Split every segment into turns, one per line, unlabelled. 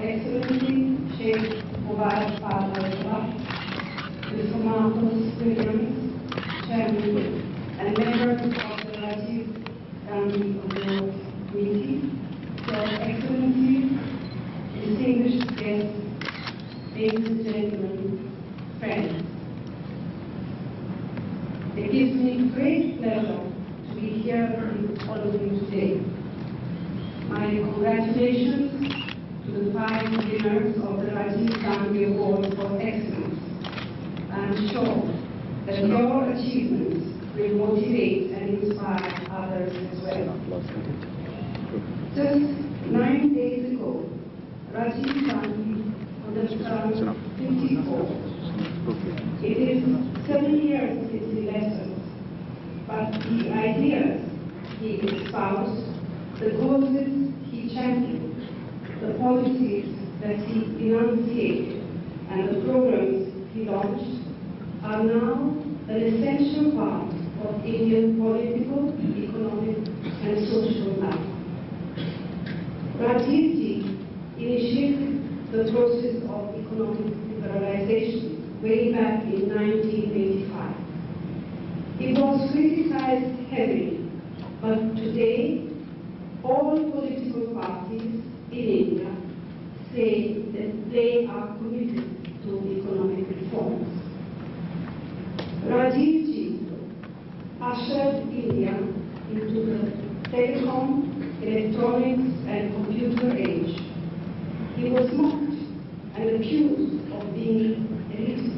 Excellency Sheikh KUWAIT His Honorable Williams, Chairman and members of the GANDHI'S Award Committee, Your Excellency, distinguished guests, ladies and gentlemen, friends. It gives me great pleasure to be here with all of you today. My congratulations to the 5 winners of the GANDHI'S Award for Excellence. I am sure that your achievements will motivate and inspire others as well. Just 9 days ago, Rajiv Gandhi would have turned 54. It is 7 years since he left us, but the ideas he espoused, the causes he championed, the policies that he enunciated, and the programs he launched are now an essential part of Indian political, economic, and social life. Rajiv ji initiated the process of economic liberalization way back in 1985. He was criticized heavily, but today all political parties in India say that they are committed to economic reforms. Rajiv ji ushered India into the telecom, electronics and computer age. He was mocked and accused of being elitist.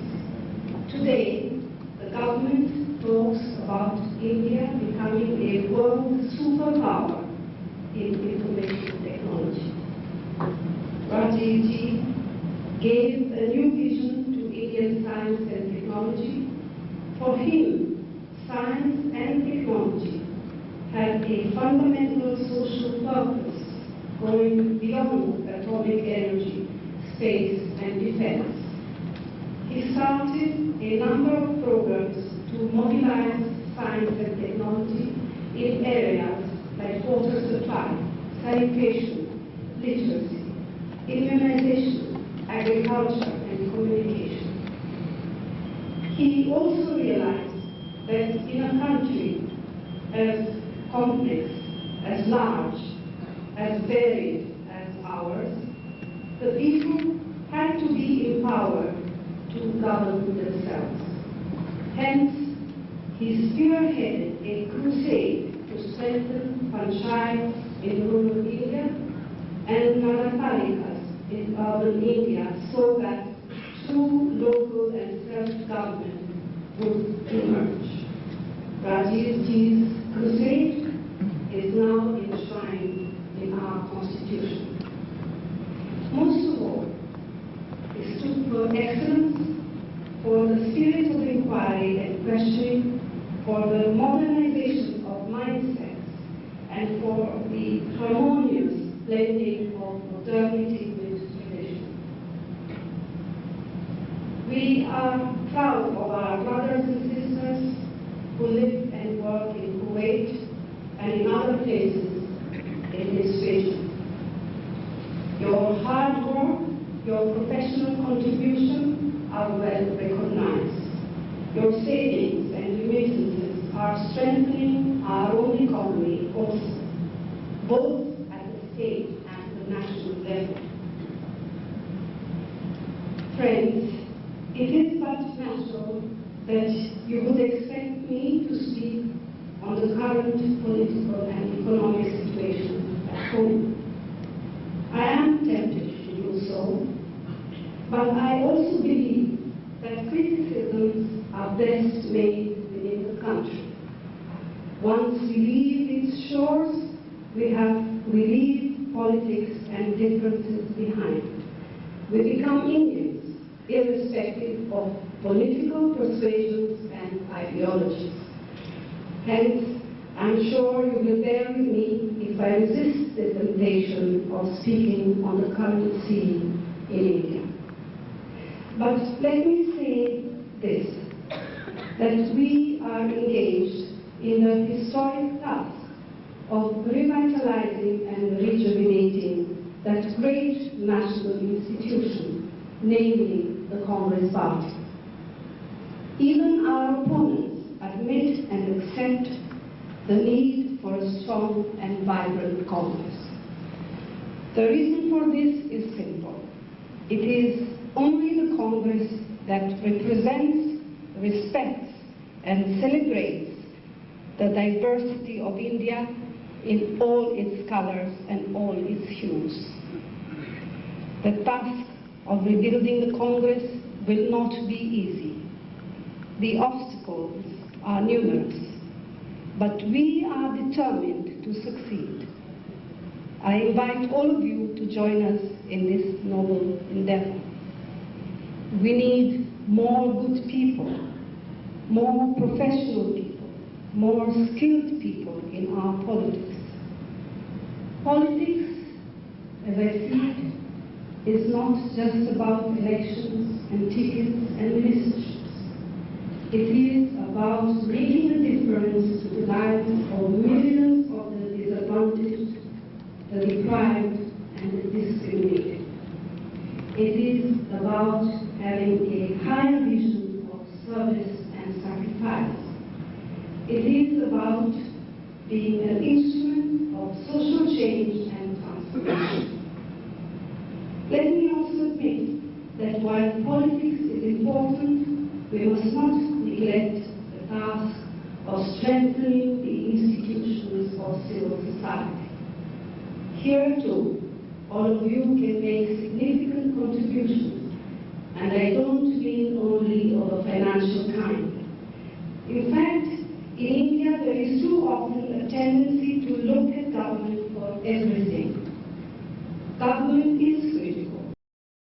Today, the government talks about India becoming a world superpower in information technology. Rajiv ji gave a new vision to Indian science and technology. For him, science and technology have a fundamental social purpose going beyond atomic energy, space and defense. He started a number of programs to mobilize science and technology in areas like water supply, sanitation, literacy, immunization, agriculture and communication. He also realized that in a country as complex, as large, as varied as ours, the people had to be empowered to govern themselves. Hence, he spearheaded a crusade to strengthen panchayats in rural India and nagarpalikas in urban India so that true local and self-government would emerge. Rajiv ji's crusade is now enshrined in our constitution. Most of all, he stood for excellence, for the spirit of inquiry and questioning, for the modernization of mindsets, and for the harmonious blending of modernity with tradition. We are proud of our brothers and sisters who live and work in Kuwait and in other places in this region. Your hard work, your professional contribution are well recognized. Your savings and remittances are strengthening our own economy also, both at the state and the national level. Friends, it is but natural that you would expect me to speak on the current political and economic situation at home. I am tempted to do so, but I also believe that criticisms are best made within the country. Once we leave its shores, we leave politics and differences behind. We become Indians, irrespective of political persuasions and ideologies. Hence, I'm sure you will bear with me if I resist the temptation of speaking on the current scene in India. But let me say this, that we are engaged in the historic task of revitalizing and rejuvenating that great national institution, namely the Congress Party. Even our opponents admit and accept the need for a strong and vibrant Congress. The reason for this is simple. It is only the Congress that represents, respects, and celebrates the diversity of India in all its colors and all its hues. The task of rebuilding the Congress will not be easy. The obstacles are numerous, but we are determined to succeed. I invite all of you to join us in this noble endeavor. We need more good people, more professional people, more skilled people in our politics. Politics, as I see it, is not just about elections and tickets and ministerships. It is about making a difference to the lives of millions of the disadvantaged, the deprived, and the discriminated. It is about having a higher vision of service and sacrifice. It is about being an instrument of social change and transformation. Let me also admit that while politics is important, we must not neglect the task of strengthening the institutions of civil society. Here too, all of you can make significant contributions, and I don't mean only of a financial kind. In fact, in India there is too often a tendency to look at government for everything. Government is